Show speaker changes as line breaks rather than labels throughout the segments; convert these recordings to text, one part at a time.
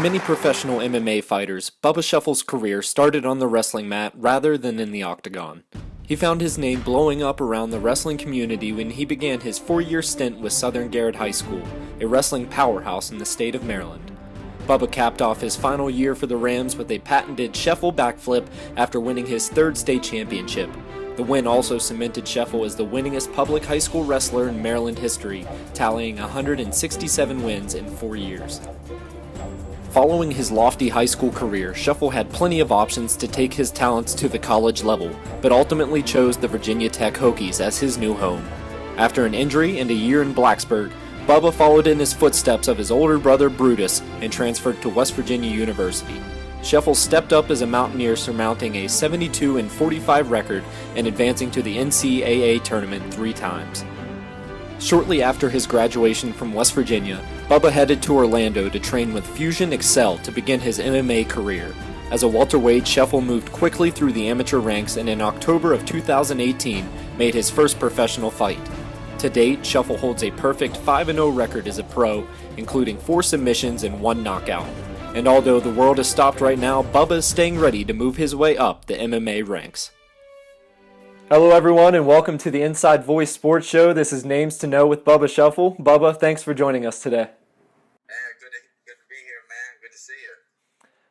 many professional MMA fighters, Bubba Scheffel's career started on the wrestling mat rather than in the octagon. He found his name blowing up around the wrestling community when he began his 4-year stint with Southern Garrett High School, a wrestling powerhouse in the state of Maryland. Bubba capped off his final year for the Rams with a patented Scheffel backflip after winning his third state championship. The win also cemented Scheffel as the winningest public high school wrestler in Maryland history, tallying 167 wins in 4 years. Following his lofty high school career, Scheffel had plenty of options to take his talents to the college level, but ultimately chose the Virginia Tech Hokies as his new home. After an injury and a year in Blacksburg, Bubba followed in his footsteps of his older brother Brutus and transferred to West Virginia University. Scheffel stepped up as a Mountaineer, surmounting a 72-45 record and advancing to the NCAA tournament 3 times. Shortly after his graduation from West Virginia, Bubba headed to Orlando to train with Fusion Excel to begin his MMA career. As a welterweight, Scheffel moved quickly through the amateur ranks and in October of 2018 made his first professional fight. To date, Scheffel holds a perfect 5-0 record as a pro, including 4 submissions and 1 knockout. And although the world is stopped right now, Bubba is staying ready to move his way up the MMA ranks. Hello everyone and welcome to the Inside Voice Sports Show. This is Names to Know with Bubba Scheffel. Bubba, thanks for joining us today.
Good to be here, man. Good to see you.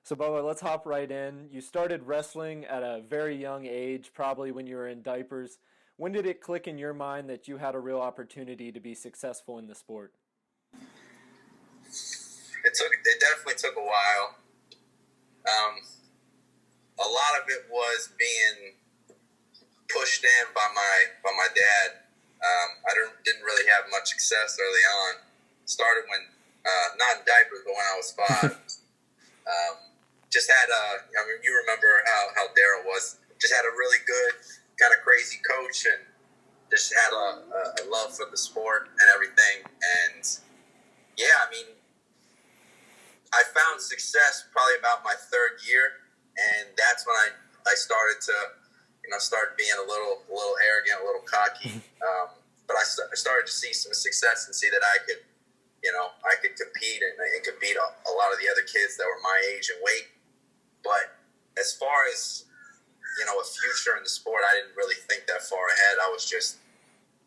So Bubba, let's hop right in. You started wrestling at a very young age, probably when you were in diapers. When did it click in your mind that you had a real opportunity to be successful in the sport?
It definitely took a while. A lot of it was being pushed in by my dad. I didn't really have much success early on. Started when not in diapers, but when I was 5. Just had you remember how Daryl was. Just had a really good, kind of crazy coach, and just had a love for the sport and everything. And yeah, I mean, I found success probably about my 3rd year, and that's when I started to, start being a little arrogant, a little cocky. But I started to see some success and see that I could compete and could beat a lot of the other kids that were my age and weight. But as far as, a future in the sport, I didn't really think that far ahead. I was just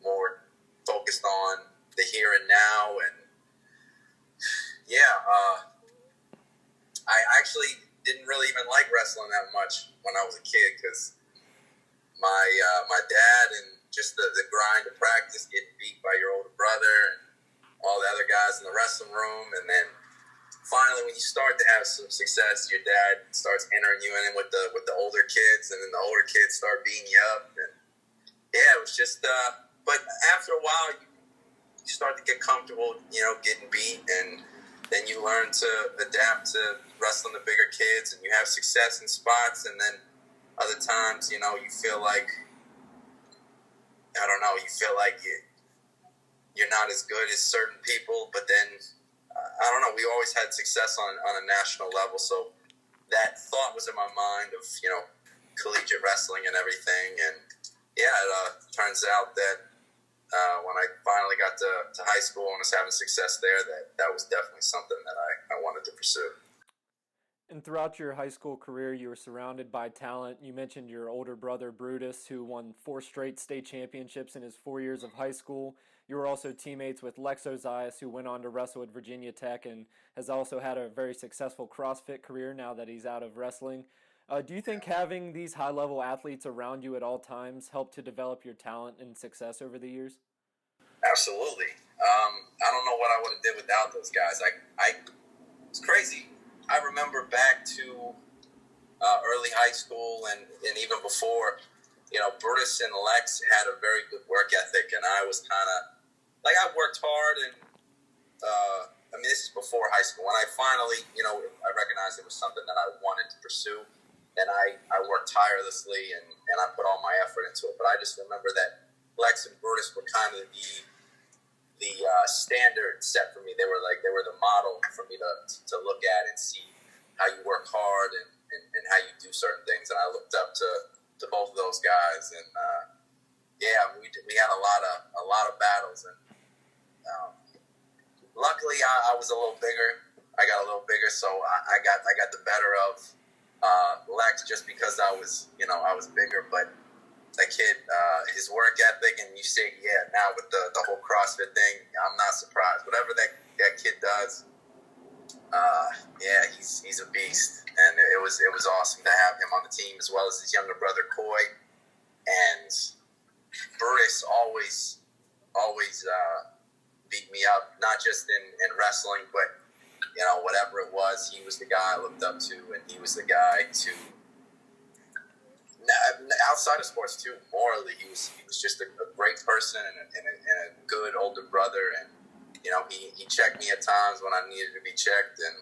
more focused on the here and now. And I actually didn't really even like wrestling that much when I was a kid because my dad and just the grind of practice, getting beat by your older brother and all the other guys in the wrestling room, and then finally when you start to have some success, your dad starts entering you in with the older kids, and then the older kids start beating you up, and yeah, it was just but after a while you start to get comfortable, getting beat, and then you learn to adapt to wrestling the bigger kids, and you have success in spots, and then other times, you feel like, you feel like you're not as good as certain people, but then, we always had success on a national level, so that thought was in my mind of, collegiate wrestling and everything, and yeah, it turns out that when I finally got to high school and was having success there, that was definitely something that I wanted to pursue.
And throughout your high school career, you were surrounded by talent. You mentioned your older brother, Brutus, who won 4 straight state championships in his 4 years of high school. You were also teammates with Lex Ozias, who went on to wrestle at Virginia Tech and has also had a very successful CrossFit career now that he's out of wrestling. Do you think having these high-level athletes around you at all times helped to develop your talent and success over the years?
Absolutely. I don't know what I would have did without those guys. It's crazy. I remember back to early high school and even before, Brutus and Lex had a very good work ethic, and I was kind of, I worked hard, and this is before high school. When I finally, I recognized it was something that I wanted to pursue, and I worked tirelessly, and I put all my effort into it. But I just remember that Lex and Brutus were kind of the standard set for me. They were the model for me to look at and see how you work hard and how you do certain things. And I looked up to both of those guys, and we had a lot of battles. And luckily, I was a little bigger. I got a little bigger, so I got the better of Lex just because I was bigger. But that kid, his work ethic, and you say, now with the whole CrossFit thing, I'm not surprised. Whatever that kid does, he's a beast, and it was awesome to have him on the team as well as his younger brother Coy. And Brutus always beat me up, not just in wrestling, but whatever it was, he was the guy I looked up to, and he was the guy to outside of sports too. Morally, he was just a great person and a good older brother, and he checked me at times when I needed to be checked, and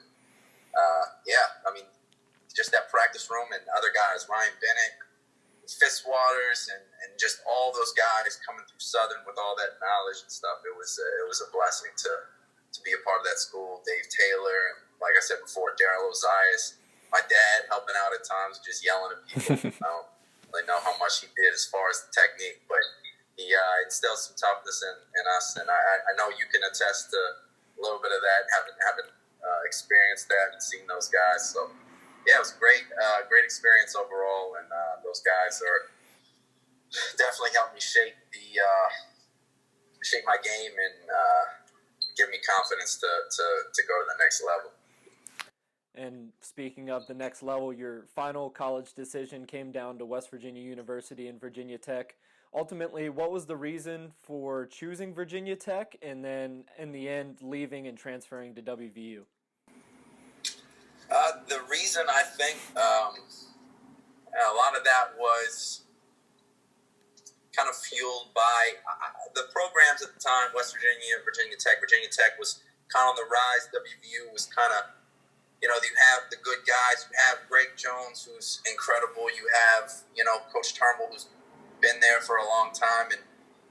just that practice room and other guys, Ryan Bennett, Fitzwaters, and just all those guys coming through Southern with all that knowledge and stuff. It was a blessing to be a part of that school. Dave Taylor, and like I said before, Daryl Ozias, my dad helping out at times, just yelling at people. I don't really know how much he did as far as the technique, but he instilled some toughness in us, and I know you can attest to a little bit of that, having experienced that and seen those guys. So it was great experience overall, and those guys are definitely helped me shape my game and give me confidence to go to the next level.
And speaking of the next level, your final college decision came down to West Virginia University and Virginia Tech. Ultimately, what was the reason for choosing Virginia Tech and then, in the end, leaving and transferring to WVU?
The reason, I think, a lot of that was kind of fueled by the programs at the time. West Virginia, Virginia Tech was kind of on the rise. WVU was kind of, you have the good guys. You have Greg Jones, who's incredible. You have, Coach Turnbull, who's been there for a long time, and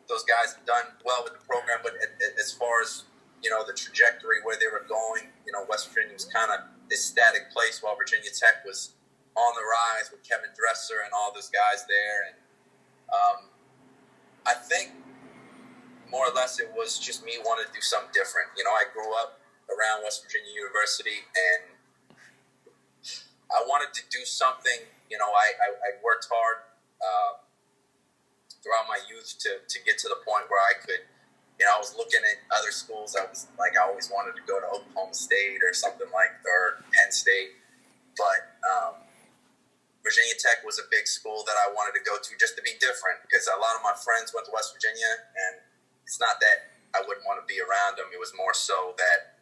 those guys have done well with the program. But as far as, the trajectory where they were going, West Virginia was kind of this static place while Virginia Tech was on the rise with Kevin Dresser and all those guys there. And I think more or less it was just me wanting to do something different. I grew up around West Virginia University, and I wanted to do something. I worked hard throughout my youth to get to the point where I could, I was looking at other schools. I always wanted to go to Oklahoma State or something or Penn State. But Virginia Tech was a big school that I wanted to go to just to be different, because a lot of my friends went to West Virginia, and it's not that I wouldn't want to be around them. It was more so that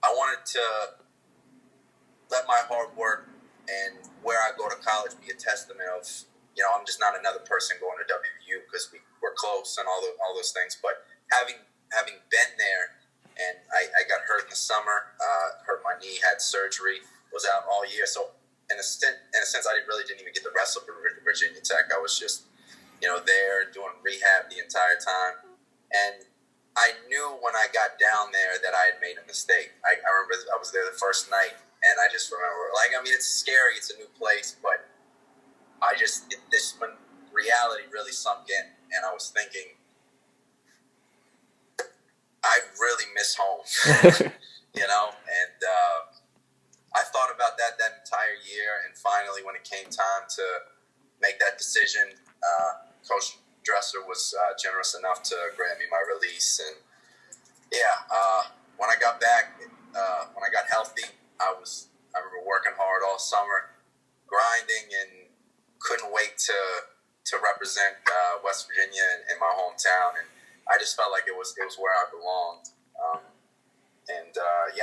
I wanted to let my hard work and where I go to college be a testament of, I'm just not another person going to WVU because we're close and all those things. But having been there, and I got hurt in the summer, hurt my knee, had surgery, was out all year. So in a sense, I really didn't even get to wrestle for Virginia Tech. I was just, there doing rehab the entire time. And I knew when I got down there that I had made a mistake. I remember I was there the first night, and I just remember, it's scary, it's a new place, but when reality really sunk in, and I was thinking, I really miss home, and I thought about that entire year, and finally when it came time to make that decision, Coach Dresser was generous enough to grant me my release. And when I got back, when I got healthy, I remember working hard all summer, grinding, and couldn't wait to represent West Virginia in my hometown. And I just felt like it was where I belonged.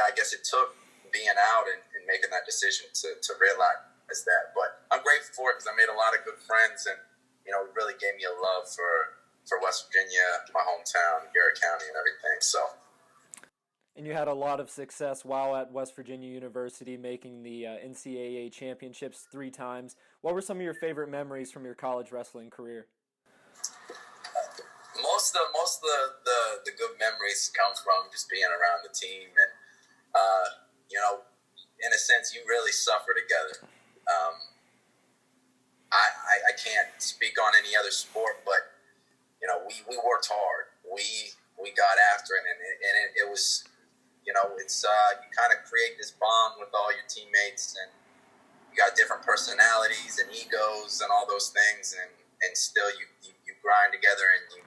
I guess it took being out and making that decision to realize that. But I'm grateful for it because I made a lot of good friends, and it really gave me a love for West Virginia, my hometown, Garrett County, and everything. So.
And you had a lot of success while at West Virginia University, making the NCAA championships 3 times. What were some of your favorite memories from your college wrestling career?
Most of the good memories come from just being around the team, and in a sense, you really suffer together. I can't speak on any other sport, but we worked hard. We got after it, and it was it's you kind of create this bond with all your teammates, and you got different personalities and egos and all those things, and still you grind together, and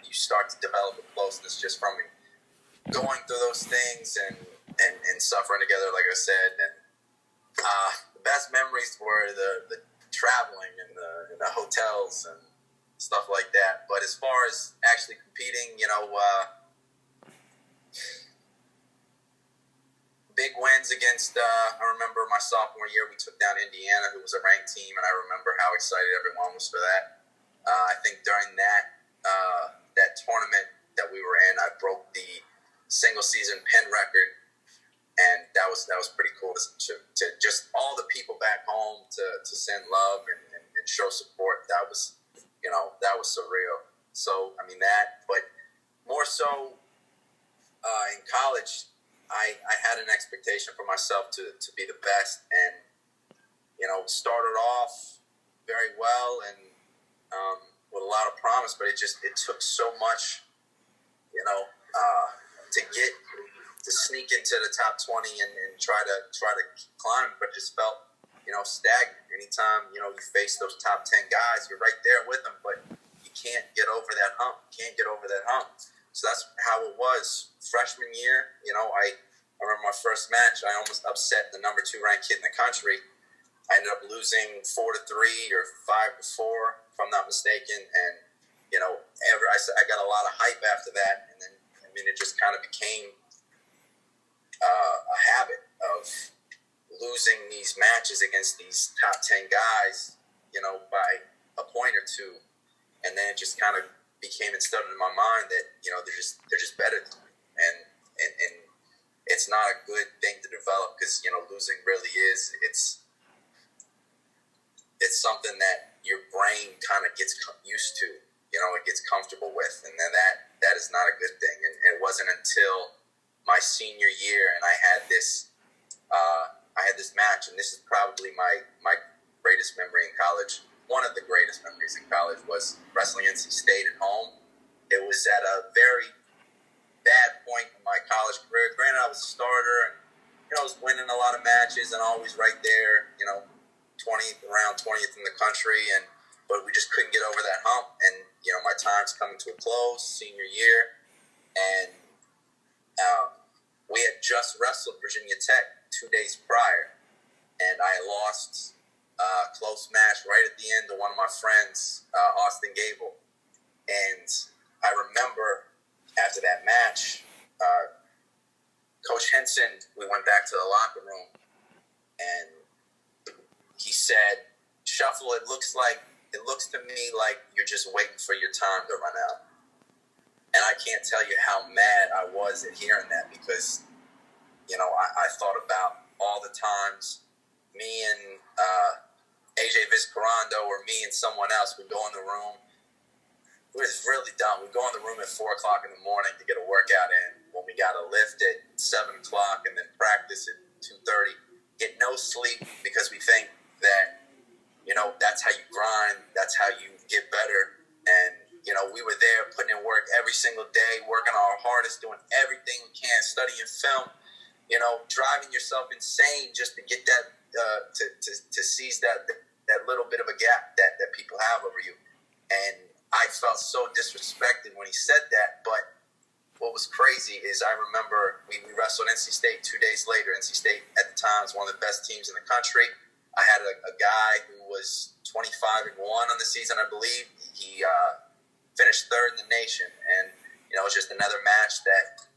you start to develop a closeness just from going through those things and suffering together, like I said. And the best memories were the traveling and the hotels and stuff like that. But as far as actually competing, big wins against, I remember my sophomore year, we took down Indiana, who was a ranked team, and I remember how excited everyone was for that. I think during that tournament that we were in, I broke the single season pin record, and that was pretty cool to just all the people back home to send love and show support. That was surreal. So I mean that, but more so in college, I had an expectation for myself to be the best, and started off very well and with a lot of promise, but it took so much, to sneak into the top 20 and try to climb, but just felt stagnant. Anytime you face those top 10 guys, you're right there with them, but you can't get over that hump. So that's how it was freshman year. I remember my first match, I almost upset the number 2 ranked kid in the country. I ended up losing 4-3 or 5-4, if I'm not mistaken. And I got a lot of hype after that, and then it just kind of became a habit of losing these matches against these top 10 guys, by a point or two, and then it just kind of became instilled in my mind that they're just better than me, and it's not a good thing to develop, because losing really is it's something that your brain kind of gets used to, it gets comfortable with, and then that is not a good thing. And it wasn't until my senior year, and I had this match, and this is probably my greatest memory in college. One of the greatest memories in college was wrestling NC State at home. It was at a very bad point in my college career. Granted, I was a starter, and I was winning a lot of matches and always right there, 20th in the country, but we just couldn't get over that hump. And my time's coming to a close, senior year, and we had just wrestled Virginia Tech 2 days prior, and I lost a close match right at the end to one of my friends, Austin Gable. And I remember after that match, Coach Henson, we went back to the locker room, and he said, "Scheffel, it looks to me like you're just waiting for your time to run out." And I can't tell you how mad I was at hearing that, because I thought about all the times me and AJ Vizcarrando, or me and someone else, would go in the room. It was really dumb. We'd go in the room at 4 o'clock in the morning to get a workout in, when we got a lift at 7 o'clock, and then practice at 2:30. Get no sleep, because we think that that's how you grind, that's how you get better. And we were there putting in work every single day, working our hardest, doing everything we can, studying film, driving yourself insane just to get that to seize that little bit of a gap that people have over you. And I felt so disrespected when he said that. But what was crazy is, I remember we wrestled NC State 2 days later. NC State at the time was one of the best teams in the country. I had a guy who was 25-1 on the season, I believe. He finished 3rd in the nation, and it was just another match that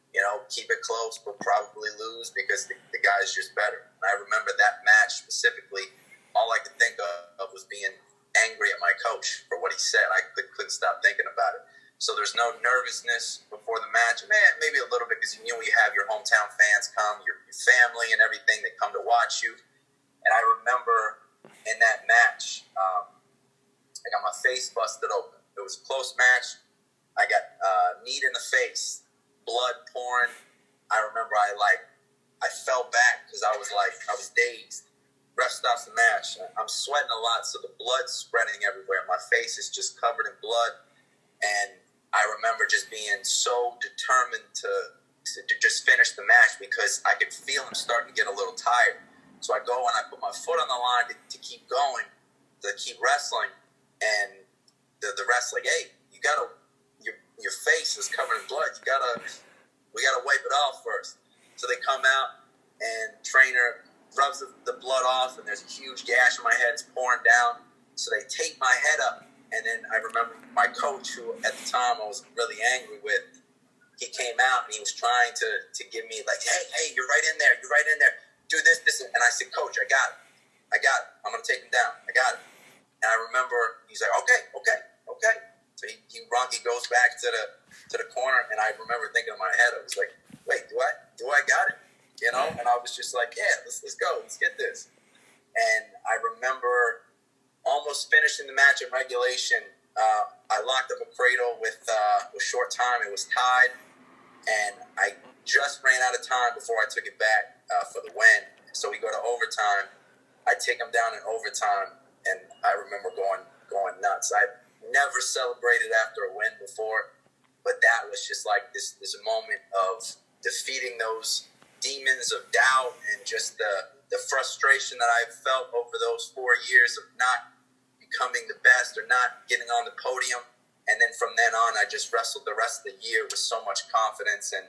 keep it close, but probably lose, because the guy is just better. And I remember that match specifically. All I could think of was being angry at my coach for what he said. I couldn't stop thinking about it. So there's no nervousness before the match. Maybe a little bit, because you have your hometown fans come, your family and everything that come to watch you. And I remember in that match, I got my face busted open. It was a close match. I got kneed in the face, blood pouring. I remember I fell back, because I was dazed. Ref stops the match. I'm sweating a lot, so the blood's spreading everywhere. My face is just covered in blood. And I remember just being so determined to to just finish the match because I could feel him starting to get a little tired. So I go and I put my foot on the line to keep going, to keep wrestling, and the ref's like, hey, you gotta, your face is covered in blood. We gotta wipe it off first. So they come out and trainer rubs the blood off, and there's a huge gash in my head. It's pouring down. So they tape my head up, and then I remember my coach, who at the time I was really angry with, he came out and he was trying to give me like, hey, you're right in there. Do this. And I said, Coach, I got it. I'm going to take him down. I got it. And I remember he's like, okay. So he goes back to the corner, and I remember thinking in my head, I was like, wait, do I got it? You know? And I was just like, yeah, let's go. Let's get this. And I remember almost finishing the match in regulation. I locked up a cradle with short time. It was tied, and I just ran out of time before I took it back for the win. So we go to overtime. I take him down in overtime, and I remember going nuts. I never celebrated after a win before, but that was just like this moment of defeating those demons of doubt and just the frustration that I felt over those 4 years of not becoming the best or not getting on the podium. And then from then on, I just wrestled the rest of the year with so much confidence. And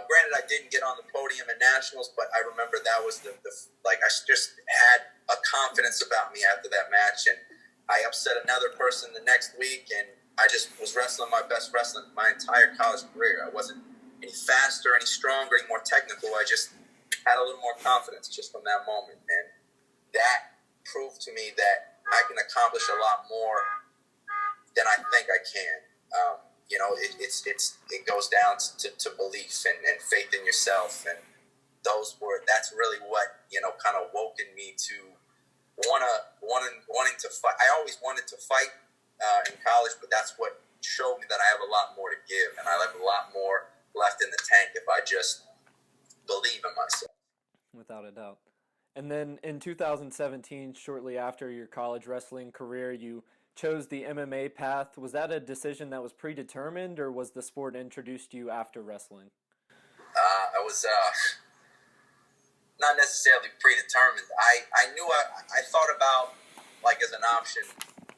granted, I didn't get on the podium at nationals, but I remember that was I just had a confidence about me after that match. And I upset another person the next week, and I just was wrestling my best wrestling my entire college career. I wasn't any faster, any stronger, any more technical. I just had a little more confidence just from that moment. And that proved to me that I can accomplish a lot more than I think I can. It goes down to belief and faith in yourself, and that's really what kind of woken me to wanting to fight. I always wanted to fight in college, but that's what showed me that I have a lot more to give, and I have a lot more left in the tank if I just believe in myself.
Without a doubt. And then in 2017, shortly after your college wrestling career, you chose the MMA path. Was that a decision that was predetermined, or was the sport introduced to you after wrestling?
I was not necessarily predetermined. I knew I thought about, like, as an option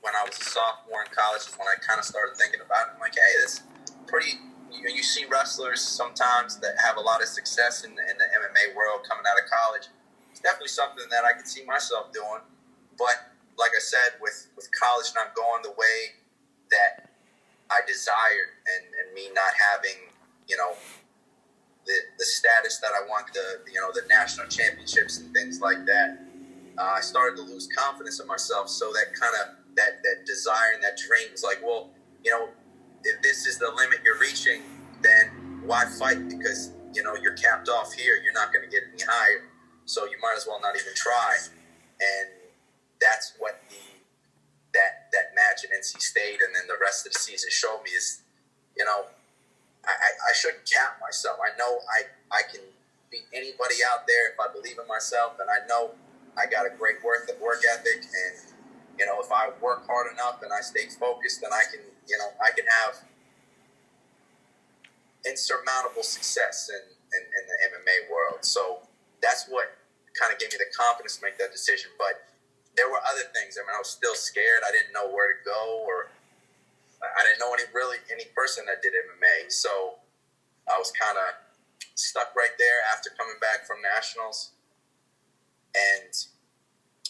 when I was a sophomore in college is when I kind of started thinking about it. I'm like, hey, this pretty. You see wrestlers sometimes that have a lot of success in the MMA world coming out of college. It's definitely something that I could see myself doing. But like I said, with college not going the way that I desired, and me not having, the status that I want, the national championships and things like that, I started to lose confidence in myself. So that kind of that desire and that dream was like, well, if this is the limit you're reaching, then why fight? Because you're capped off here. You're not going to get any higher. So you might as well not even try. And that's what that match at NC State and then the rest of the season showed me is, I shouldn't cap myself. I know I can beat anybody out there if I believe in myself, and I know I got a great work ethic, and if I work hard enough and I stay focused, then I can have insurmountable success in the MMA world. So that's what kind of gave me the confidence to make that decision. But there were other things. I mean, I was still scared. I didn't know where to go, or I didn't know any person that did MMA. So I was kind of stuck right there after coming back from nationals. And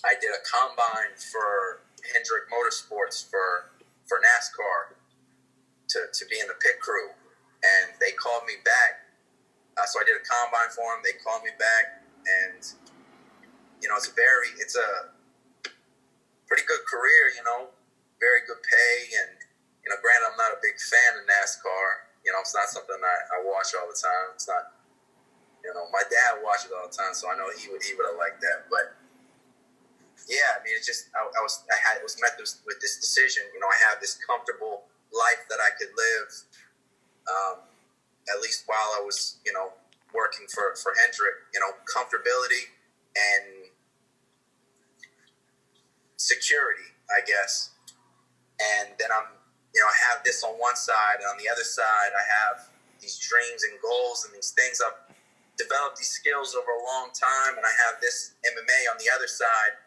I did a combine for Hendrick Motorsports for NASCAR to be in the pit crew. And they called me back. So I did a combine for them. They called me back. And, it's a pretty good career, very good pay. And, granted, I'm not a big fan of NASCAR. It's not something I watch all the time. It's not, my dad watches all the time, so I know he would have liked that. But yeah, I mean, it's just I was met with this decision. I have this comfortable life that I could live, at least while I was, working for Hendrick. Comfortability and security, I guess. And then I have this on one side, and on the other side, I have these dreams and goals and these things. I've developed these skills over a long time, and I have this MMA on the other side.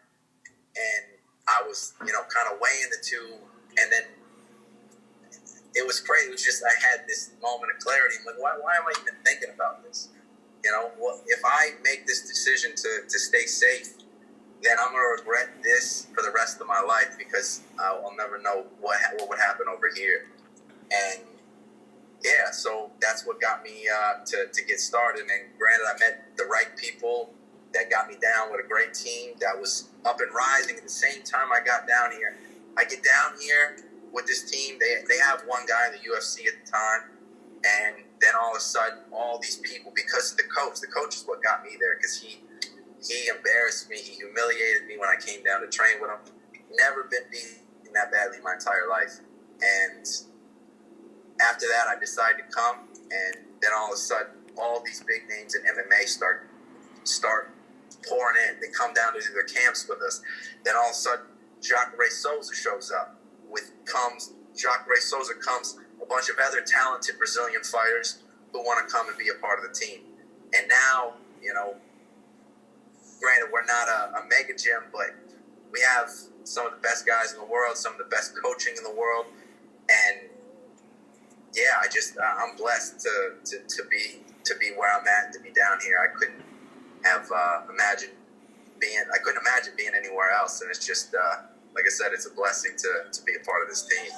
And I was, kind of weighing the two, and then it was crazy. It was just, I had this moment of clarity. I'm like, why am I even thinking about this? If I make this decision to stay safe, then I'm going to regret this for the rest of my life, because I'll never know what would happen over here. And yeah, so that's what got me to get started. And granted, I met the right people that got me down with a great team that was up and rising at the same time I got down here. I get down here with this team. They have one guy in the UFC at the time. And then all of a sudden, all these people, because of the coach is what got me there, because he embarrassed me. He humiliated me when I came down to train with him. Never been beaten that badly in my entire life. And after that, I decided to come, and then all of a sudden, all these big names in MMA start pouring in. They come down to do their camps with us. Then all of a sudden, Jacare Souza shows up. Jacare Souza comes, a bunch of other talented Brazilian fighters who want to come and be a part of the team. And now, granted, we're not a mega gym, but we have some of the best guys in the world, some of the best coaching in the world. And yeah, I'm blessed to be where I'm at, to be down here. I couldn't imagine being anywhere else. And it's just, like I said, it's a blessing to be a part of this team.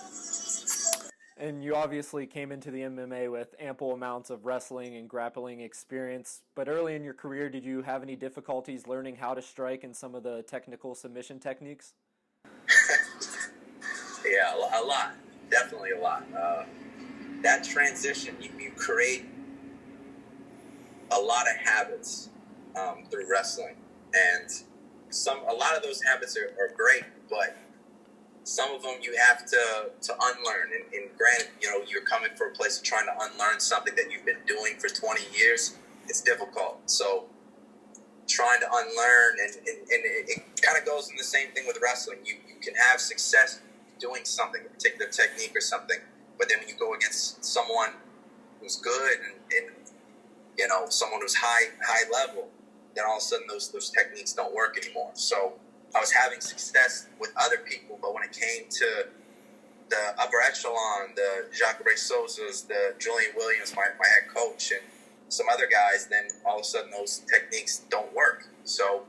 And you obviously came into the MMA with ample amounts of wrestling and grappling experience, but early in your career, did you have any difficulties learning how to strike and some of the technical submission techniques?
Yeah, a lot. Definitely a lot. That transition, you create a lot of habits through wrestling. And a lot of those habits are great, but some of them you have to unlearn. And granted, you're coming from a place of trying to unlearn something that you've been doing for 20 years. It's difficult. So trying to unlearn, and it kind of goes in the same thing with wrestling. You can have success doing something, a particular technique or something, but then when you go against someone who's good and someone who's high level, then all of a sudden those techniques don't work anymore. So I was having success with other people, but when it came to the upper echelon, the Jacare Souzas, the Julian Williams, my head coach, and some other guys, then all of a sudden those techniques don't work. So,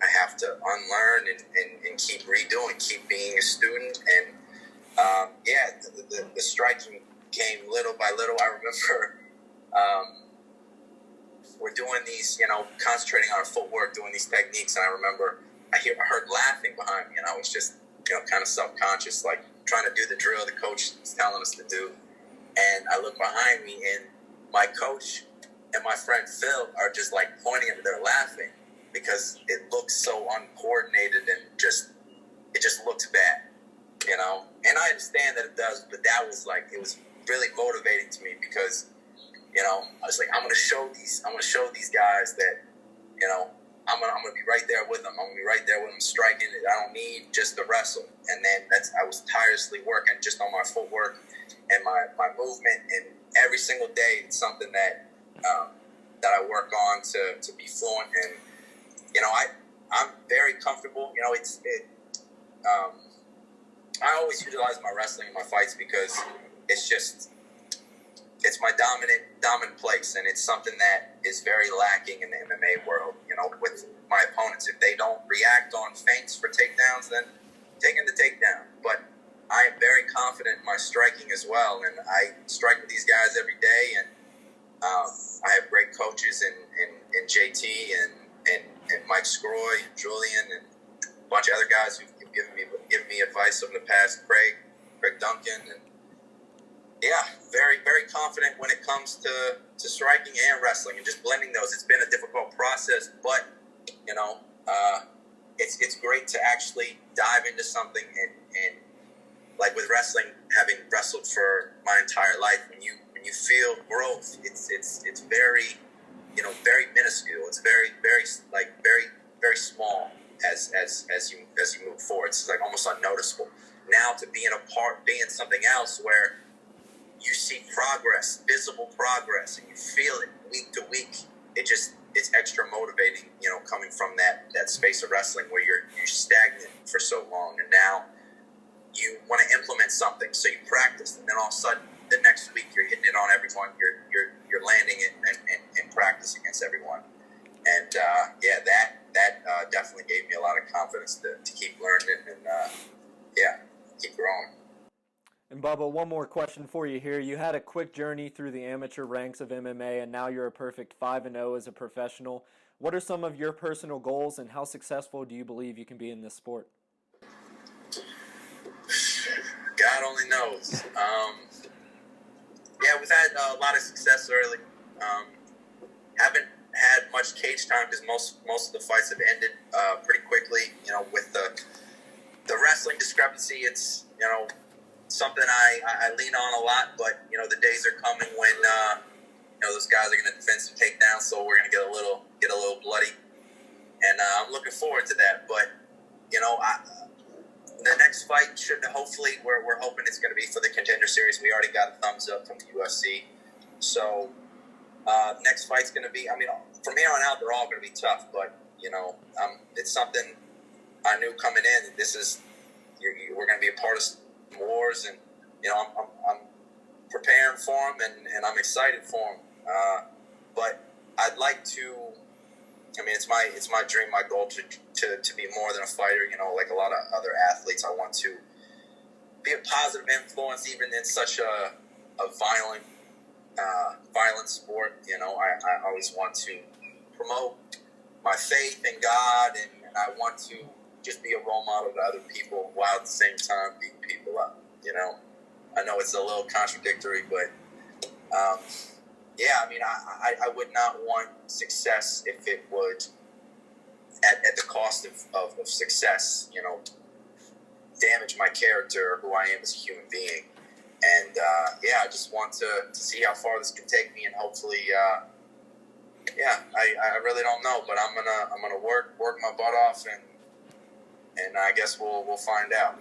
I have to unlearn and keep redoing, keep being a student. And, the striking came little by little. I remember we're doing these, concentrating on our footwork, doing these techniques, and I remember I heard laughing behind me, and I was just, kind of self-conscious, like trying to do the drill the coach is telling us to do. And I look behind me, and my coach and my friend Phil are just like pointing at me. They're laughing because it looks so uncoordinated and it just looks bad, And I understand that it does, but that was it was really motivating to me because, I was like, I'm going to show these guys that, I'm gonna be right there with them. I'm gonna be right there with them striking. I don't need just to wrestle. And then I was tirelessly working just on my footwork and my movement. And every single day, it's something that I work on to be fluent. And I'm very comfortable. I always utilize my wrestling in my fights because it's my dominant place, and it's something that is very lacking in the MMA world. With my opponents, if they don't react on feints for takedowns, then taking the takedown. But I am very confident in my striking as well, and I strike with these guys every day. And I have great coaches in JT and Mike Scroy, and Julian, and a bunch of other guys who've given me advice over the past. Craig Duncan, and yeah, very, very confident when it comes to striking and wrestling and just blending those. It's been a difficult process, but, it's great to actually dive into something and like with wrestling, having wrestled for my entire life, when you feel growth, it's very, very minuscule. It's very, very, very, very small as you move forward. It's almost unnoticeable. Now to being something else where you see progress, visible progress, and you feel it week to week. It's extra motivating, coming from that space of wrestling where you're stagnant for so long, and now you want to implement something, so you practice, and then all of a sudden the next week you're hitting it on everyone. You're landing it and practice against everyone, and that definitely gave me a lot of confidence to keep learning and keep growing.
And Bubba, one more question for you here. You had a quick journey through the amateur ranks of MMA, and now you're a perfect 5-0 as a professional. What are some of your personal goals, and how successful do you believe you can be in this sport?
God only knows. We've had a lot of success early. Haven't had much cage time because most of the fights have ended pretty quickly. With the wrestling discrepancy, it's something I lean on a lot. But the days are coming when those guys are going to defend some takedowns, so we're going to get a little bloody, and I'm looking forward to that. But the next fight should hopefully we're hoping it's going to be for the Contender Series. We already got a thumbs up from the UFC, so next fight's going to be. I mean, from here on out, they're all going to be tough. But it's something I knew coming in. This is we're going to be a part of wars, and I'm preparing for them, and I'm excited for them. But I'd like to. I mean, it's my dream, my goal to be more than a fighter. Like a lot of other athletes, I want to be a positive influence, even in such a violent sport. I always want to promote my faith in God, and I want to just be a role model to other people while at the same time beating people up. I know it's a little contradictory, but I mean, I would not want success if it would, at the cost of success, damage my character or who I am as a human being. And I just want to see how far this can take me, and hopefully, I really don't know, but I'm gonna work my butt off, and I guess we'll find out.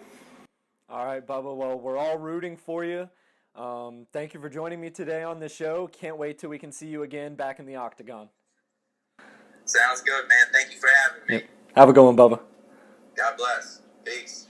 All right, Bubba. Well, we're all rooting for you. Thank you for joining me today on the show. Can't wait till we can see you again back in the octagon.
Sounds good, man. Thank you for having me.
Yep. Have a good one, Bubba.
God bless. Peace.